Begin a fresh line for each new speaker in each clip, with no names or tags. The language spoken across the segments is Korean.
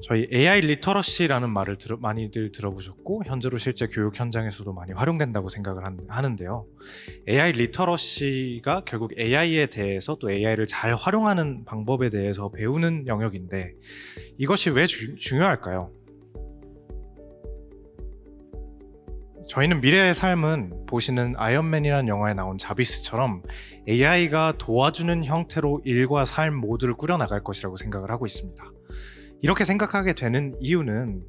저희 AI 리터러시라는 말을 많이들 들어보셨고 현재로 실제 교육 현장에서도 많이 활용된다고 생각을 하는데요. AI 리터러시가 결국 AI에 대해서 또 AI를 잘 활용하는 방법에 대해서 배우는 영역인데 이것이 왜 중요할까요? 저희는 미래의 삶은 보시는 아이언맨이라는 영화에 나온 자비스처럼 AI가 도와주는 형태로 일과 삶 모두를 꾸려나갈 것이라고 생각을 하고 있습니다. 이렇게 생각하게 되는 이유는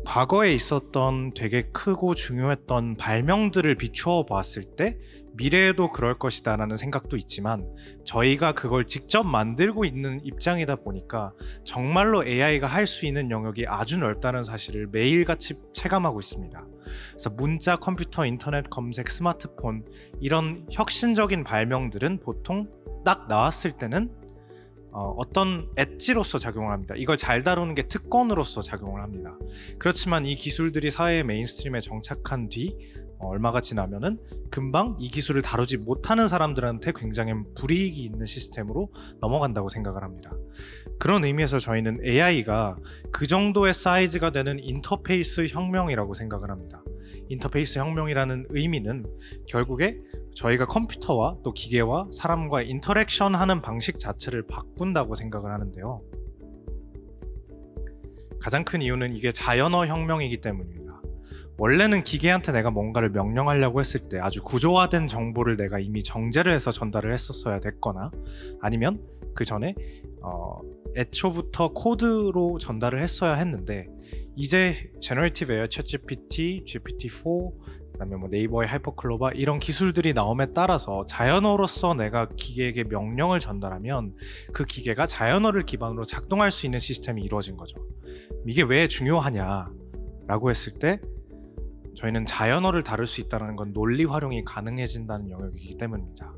과거에 있었던 되게 크고 중요했던 발명들을 비추어 보았을 때 미래에도 그럴 것이다 라는 생각도 있지만 저희가 그걸 직접 만들고 있는 입장이다 보니까 정말로 AI가 할 수 있는 영역이 아주 넓다는 사실을 매일같이 체감하고 있습니다. 그래서 문자, 컴퓨터, 인터넷 검색, 스마트폰 이런 혁신적인 발명들은 보통 딱 나왔을 때는 어떤 엣지로서 작용을 합니다. 이걸 잘 다루는 게 특권으로서 작용을 합니다. 그렇지만 이 기술들이 사회의 메인스트림에 정착한 뒤 얼마가 지나면은 금방 이 기술을 다루지 못하는 사람들한테 굉장히 불이익이 있는 시스템으로 넘어간다고 생각을 합니다. 그런 의미에서 저희는 AI가 그 정도의 사이즈가 되는 인터페이스 혁명이라고 생각을 합니다. 인터페이스 혁명이라는 의미는 결국에 저희가 컴퓨터와 또 기계와 사람과 인터랙션 하는 방식 자체를 바꾼다고 생각을 하는데요. 가장 큰 이유는 이게 자연어 혁명이기 때문입니다. 원래는 기계한테 내가 뭔가를 명령하려고 했을 때 아주 구조화된 정보를 내가 이미 정제를 해서 전달을 했었어야 됐거나 아니면 그 전에 애초부터 코드로 전달을 했어야 했는데 이제 제너레이티브 AI, 챗GPT, GPT-4 그다음에 네이버의 하이퍼클로바 이런 기술들이 나옴에 따라서 자연어로서 내가 기계에게 명령을 전달하면 그 기계가 자연어를 기반으로 작동할 수 있는 시스템이 이루어진 거죠. 이게 왜 중요하냐라고 했을 때 저희는 자연어를 다룰 수 있다는 건 논리 활용이 가능해진다는 영역이기 때문입니다.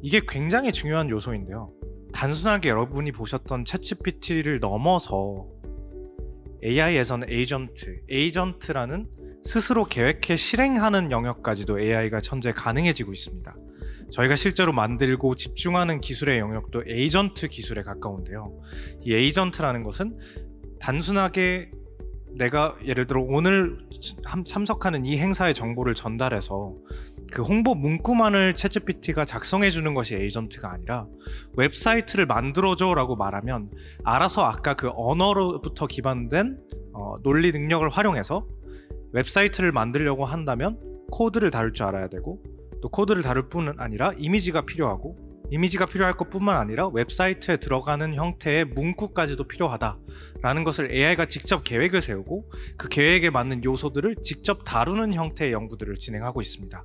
이게 굉장히 중요한 요소인데요. 단순하게 여러분이 보셨던 챗GPT를 넘어서 AI에서는 에이전트라는 스스로 계획해 실행하는 영역까지도 AI가 현재 가능해지고 있습니다. 저희가 실제로 만들고 집중하는 기술의 영역도 에이전트 기술에 가까운데요. 이 에이전트라는 것은 단순하게 내가 예를 들어 오늘 참석하는 이 행사의 정보를 전달해서 그 홍보 문구만을 챗GPT가 작성해 주는 것이 에이전트가 아니라 웹사이트를 만들어줘 라고 말하면 알아서 아까 그 언어로부터 기반된 논리 능력을 활용해서 웹사이트를 만들려고 한다면 코드를 다룰 줄 알아야 되고 또 코드를 다룰 뿐은 아니라 이미지가 필요하고 이미지가 필요할 것뿐만 아니라 웹사이트에 들어가는 형태의 문구까지도 필요하다라는 것을 AI가 직접 계획을 세우고 그 계획에 맞는 요소들을 직접 다루는 형태의 연구들을 진행하고 있습니다.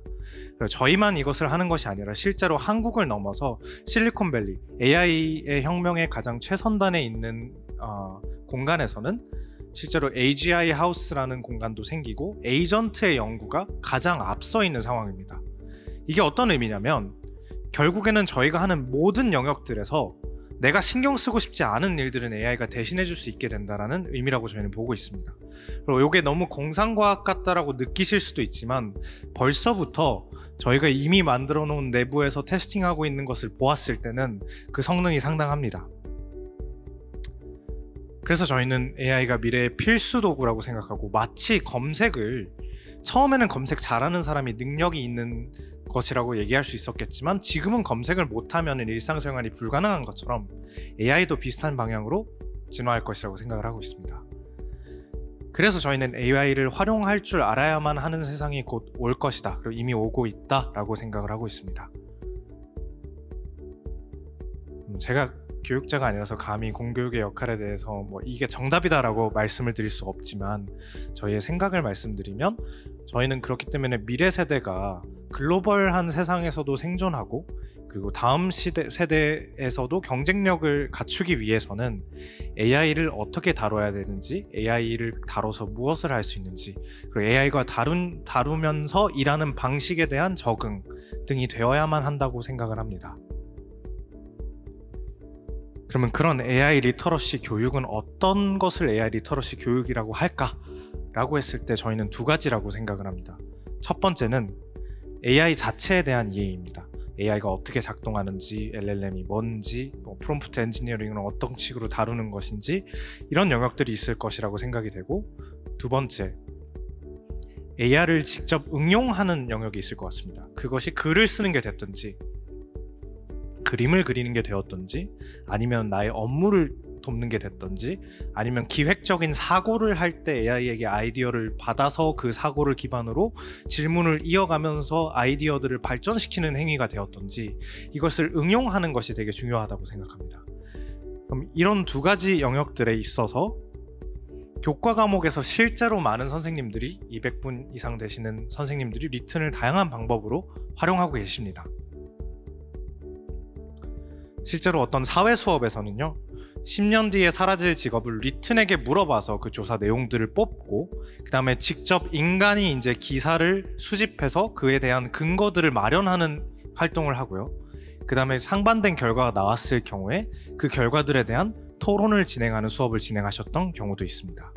저희만 이것을 하는 것이 아니라 실제로 한국을 넘어서 실리콘밸리, AI의 혁명의 가장 최선단에 있는 공간에서는 실제로 AGI 하우스라는 공간도 생기고 에이전트의 연구가 가장 앞서 있는 상황입니다. 이게 어떤 의미냐면 결국에는 저희가 하는 모든 영역들에서 내가 신경 쓰고 싶지 않은 일들은 AI가 대신해 줄 수 있게 된다는 의미라고 저희는 보고 있습니다. 그리고 이게 너무 공상과학 같다라고 느끼실 수도 있지만 벌써부터 저희가 이미 만들어 놓은 내부에서 테스팅하고 있는 것을 보았을 때는 그 성능이 상당합니다. 그래서 저희는 AI가 미래의 필수 도구라고 생각하고 마치 검색을 처음에는 검색 잘하는 사람이 능력이 있는 것이라고 얘기할 수 있었겠지만 지금은 검색을 못하면 일상생활이 불가능한 것처럼 AI도 비슷한 방향으로 진화할 것이라고 생각을 하고 있습니다. 그래서 저희는 AI를 활용할 줄 알아야만 하는 세상이 곧 올 것이다. 그리고 이미 오고 있다라고 생각을 하고 있습니다. 제가 교육자가 아니라서 감히 공교육의 역할에 대해서 이게 정답이다라고 말씀을 드릴 수 없지만 저희의 생각을 말씀드리면 저희는 그렇기 때문에 미래 세대가 글로벌한 세상에서도 생존하고 그리고 다음 세대에서도 경쟁력을 갖추기 위해서는 AI를 어떻게 다뤄야 되는지, AI를 다뤄서 무엇을 할 수 있는지, 그리고 AI가 다루면서 일하는 방식에 대한 적응 등이 되어야만 한다고 생각을 합니다. 그러면 그런 AI 리터러시 교육은 어떤 것을 AI 리터러시 교육이라고 할까라고 했을 때 저희는 두 가지라고 생각을 합니다. 첫 번째는 AI 자체에 대한 이해입니다. AI가 어떻게 작동하는지, LLM이 뭔지, 프롬프트 엔지니어링은 어떤 식으로 다루는 것인지 이런 영역들이 있을 것이라고 생각이 되고, 두 번째, AI를 직접 응용하는 영역이 있을 것 같습니다. 그것이 글을 쓰는 게 됐든지 그림을 그리는 게 되었든지 아니면 나의 업무를 돕는 게 됐든지 아니면 기획적인 사고를 할 때 AI에게 아이디어를 받아서 그 사고를 기반으로 질문을 이어가면서 아이디어들을 발전시키는 행위가 되었든지 이것을 응용하는 것이 되게 중요하다고 생각합니다. 그럼 이런 두 가지 영역들에 있어서 교과 과목에서 실제로 많은 선생님들이 200분 이상 되시는 선생님들이 리튼을 다양한 방법으로 활용하고 계십니다. 실제로 어떤 사회 수업에서는요 10년 뒤에 사라질 직업을 리튼에게 물어봐서 그 조사 내용들을 뽑고 그 다음에 직접 인간이 이제 기사를 수집해서 그에 대한 근거들을 마련하는 활동을 하고요. 그 다음에 상반된 결과가 나왔을 경우에 그 결과들에 대한 토론을 진행하는 수업을 진행하셨던 경우도 있습니다.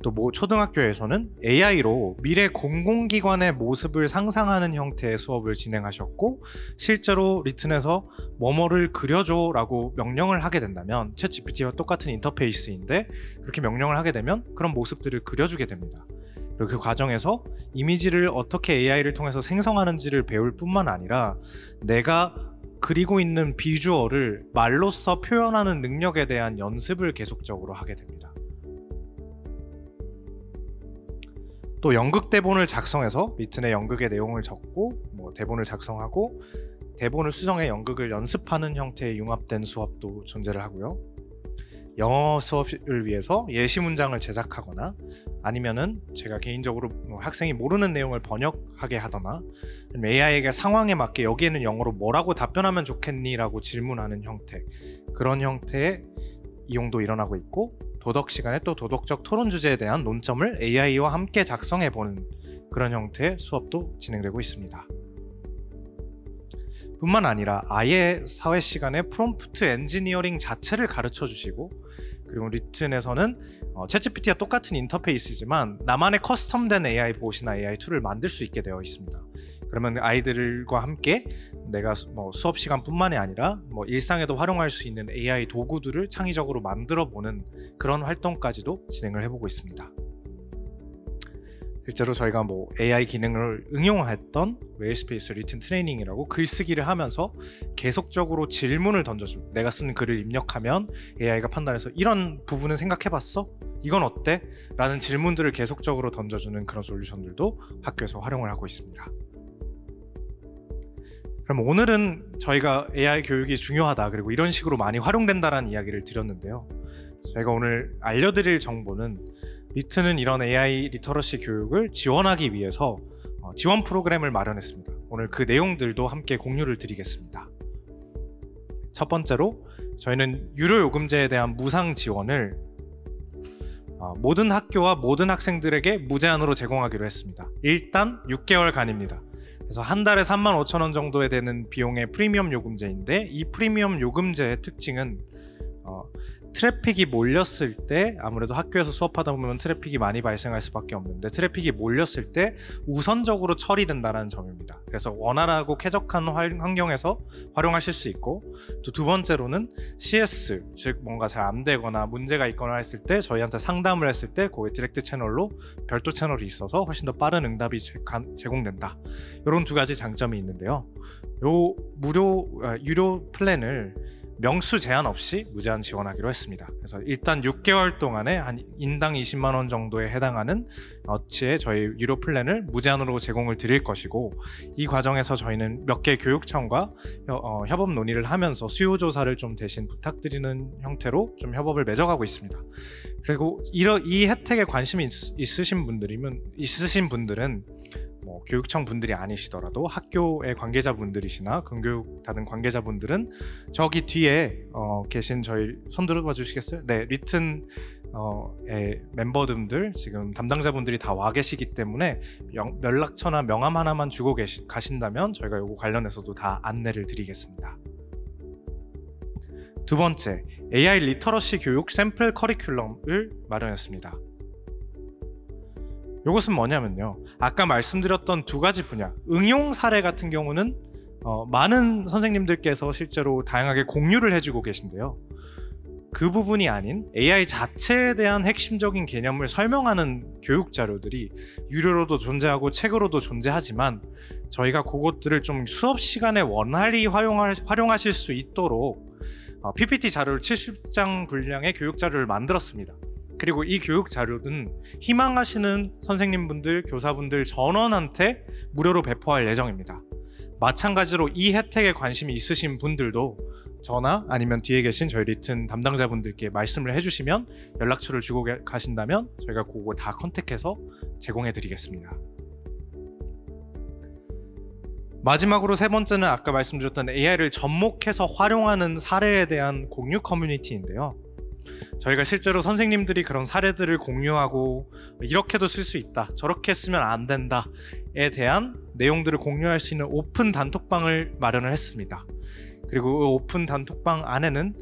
또 초등학교에서는 AI로 미래 공공기관의 모습을 상상하는 형태의 수업을 진행하셨고, 실제로 리튼에서 뭐뭐를 그려줘 라고 명령을 하게 된다면 챗GPT와 똑같은 인터페이스인데 그렇게 명령을 하게 되면 그런 모습들을 그려주게 됩니다. 그리고 그 과정에서 이미지를 어떻게 AI를 통해서 생성하는지를 배울 뿐만 아니라 내가 그리고 있는 비주얼을 말로써 표현하는 능력에 대한 연습을 계속적으로 하게 됩니다. 또 연극 대본을 작성해서 리튼에 연극의 내용을 적고 대본을 작성하고 대본을 수정해 연극을 연습하는 형태의 융합된 수업도 존재를 하고요. 영어 수업을 위해서 예시 문장을 제작하거나 아니면은 제가 개인적으로 학생이 모르는 내용을 번역하게 하거나 AI에게 상황에 맞게 여기에는 영어로 뭐라고 답변하면 좋겠니? 라고 질문하는 형태, 그런 형태의 이용도 일어나고 있고, 도덕 시간에 또 도덕적 토론 주제에 대한 논점을 AI와 함께 작성해보는 그런 형태의 수업도 진행되고 있습니다. 뿐만 아니라 아예 사회 시간에 프롬프트 엔지니어링 자체를 가르쳐 주시고, 그리고 리튼에서는 챗GPT와 똑같은 인터페이스지만 나만의 커스텀된 AI 봇이나 AI 툴을 만들 수 있게 되어 있습니다. 그러면 아이들과 함께 내가 수업 시간뿐만이 아니라 일상에도 활용할 수 있는 AI 도구들을 창의적으로 만들어 보는 그런 활동까지도 진행을 해보고 있습니다. 실제로 저희가 AI 기능을 응용했던 웨일스페이스 리튼 트레이닝이라고 글쓰기를 하면서 계속적으로 질문을 던져주고, 내가 쓴 글을 입력하면 AI가 판단해서 이런 부분은 생각해봤어? 이건 어때? 라는 질문들을 계속적으로 던져주는 그런 솔루션들도 학교에서 활용을 하고 있습니다. 그럼 오늘은 저희가 AI 교육이 중요하다, 그리고 이런 식으로 많이 활용된다라는 이야기를 드렸는데요. 저희가 오늘 알려드릴 정보는 리튼은 이런 AI 리터러시 교육을 지원하기 위해서 지원 프로그램을 마련했습니다. 오늘 그 내용들도 함께 공유를 드리겠습니다. 첫 번째로 저희는 유료 요금제에 대한 무상 지원을 모든 학교와 모든 학생들에게 무제한으로 제공하기로 했습니다. 일단 6개월간입니다. 그래서 한 달에 35,000원 정도에 되는 비용의 프리미엄 요금제인데, 이 프리미엄 요금제의 특징은 트래픽이 몰렸을 때, 아무래도 학교에서 수업하다 보면 트래픽이 많이 발생할 수밖에 없는데 트래픽이 몰렸을 때 우선적으로 처리된다는 점입니다. 그래서 원활하고 쾌적한 환경에서 활용하실 수 있고, 또 두 번째로는 CS, 즉 뭔가 잘 안 되거나 문제가 있거나 했을 때 저희한테 상담을 했을 때 거기 디렉트 채널로 별도 채널이 있어서 훨씬 더 빠른 응답이 제공된다. 이런 두 가지 장점이 있는데요. 요 유료 플랜을 명수 제한 없이 무제한 지원하기로 했습니다. 그래서 일단 6개월 동안에 한 인당 20만 원 정도에 해당하는 어치의 저희 유료 플랜을 무제한으로 제공을 드릴 것이고, 이 과정에서 저희는 몇 개 교육청과 협업 논의를 하면서 수요 조사를 좀 대신 부탁드리는 형태로 좀 협업을 맺어가고 있습니다. 그리고 이 혜택에 관심이 있으신 분들은 교육청 분들이 아니시더라도 학교의 관계자분들이시나 근교육 다른 관계자분들은 저기 뒤에 계신 저희 손 들어봐 주시겠어요? 네, 리튼 멤버분들 지금 담당자분들이 다 와 계시기 때문에 연락처나 명함 하나만 주고 가신다면 저희가 이거 관련해서도 다 안내를 드리겠습니다. 두 번째, AI 리터러시 교육 샘플 커리큘럼을 마련했습니다. 이것은 뭐냐면요, 아까 말씀드렸던 두 가지 분야, 응용 사례 같은 경우는 많은 선생님들께서 실제로 다양하게 공유를 해주고 계신데요, 그 부분이 아닌 AI 자체에 대한 핵심적인 개념을 설명하는 교육 자료들이 유료로도 존재하고 책으로도 존재하지만, 저희가 그것들을 좀 수업 시간에 원활히 활용하실 수 있도록 PPT 자료를 70장 분량의 교육 자료를 만들었습니다. 그리고 이 교육 자료는 희망하시는 선생님분들, 교사분들 전원한테 무료로 배포할 예정입니다. 마찬가지로 이 혜택에 관심이 있으신 분들도 저나 아니면 뒤에 계신 저희 리튼 담당자분들께 말씀을 해주시면, 연락처를 주고 가신다면 저희가 그거 다 컨택해서 제공해 드리겠습니다. 마지막으로 세 번째는 아까 말씀드렸던 AI를 접목해서 활용하는 사례에 대한 공유 커뮤니티인데요, 저희가 실제로 선생님들이 그런 사례들을 공유하고 이렇게도 쓸 수 있다, 저렇게 쓰면 안 된다에 대한 내용들을 공유할 수 있는 오픈 단톡방을 마련을 했습니다. 그리고 그 오픈 단톡방 안에는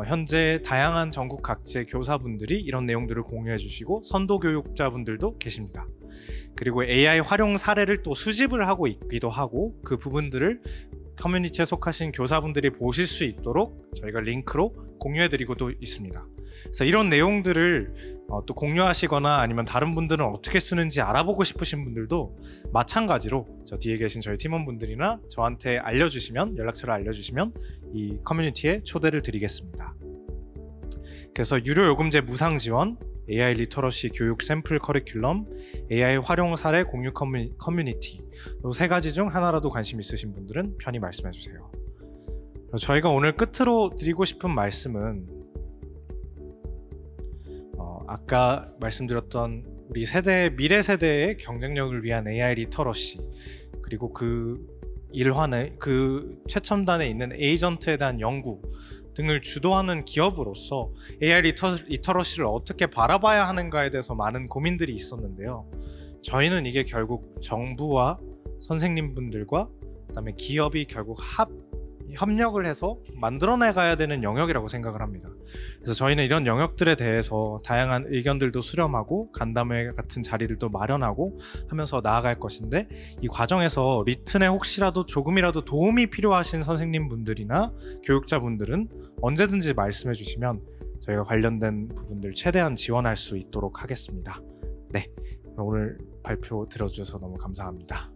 현재 다양한 전국 각지의 교사분들이 이런 내용들을 공유해 주시고 선도 교육자분들도 계십니다. 그리고 AI 활용 사례를 또 수집을 하고 있기도 하고, 그 부분들을 커뮤니티에 속하신 교사분들이 보실 수 있도록 저희가 링크로 공유해 드리고도 있습니다. 그래서 이런 내용들을 또 공유하시거나 아니면 다른 분들은 어떻게 쓰는지 알아보고 싶으신 분들도 마찬가지로 저 뒤에 계신 저희 팀원분들이나 저한테 알려주시면, 연락처를 알려주시면 이 커뮤니티에 초대를 드리겠습니다. 그래서 유료 요금제 무상 지원, AI 리터러시 교육 샘플 커리큘럼, AI 활용 사례 공유 커뮤니티, 이 세 가지 중 하나라도 관심 있으신 분들은 편히 말씀해 주세요. 저희가 오늘 끝으로 드리고 싶은 말씀은 아까 말씀드렸던 우리 세대의, 미래 세대의 경쟁력을 위한 AI 리터러시, 그리고 그 일환의 그 최첨단에 있는 에이전트에 대한 연구 등을 주도하는 기업으로서 AI 리터러시를 어떻게 바라봐야 하는가에 대해서 많은 고민들이 있었는데요, 저희는 이게 결국 정부와 선생님분들과 그다음에 기업이 결국 협력을 해서 만들어내가야 되는 영역이라고 생각을 합니다. 그래서 저희는 이런 영역들에 대해서 다양한 의견들도 수렴하고 간담회 같은 자리들도 마련하고 하면서 나아갈 것인데, 이 과정에서 리튼에 혹시라도 조금이라도 도움이 필요하신 선생님분들이나 교육자분들은 언제든지 말씀해 주시면 저희가 관련된 부분들 최대한 지원할 수 있도록 하겠습니다. 네, 오늘 발표 들어주셔서 너무 감사합니다.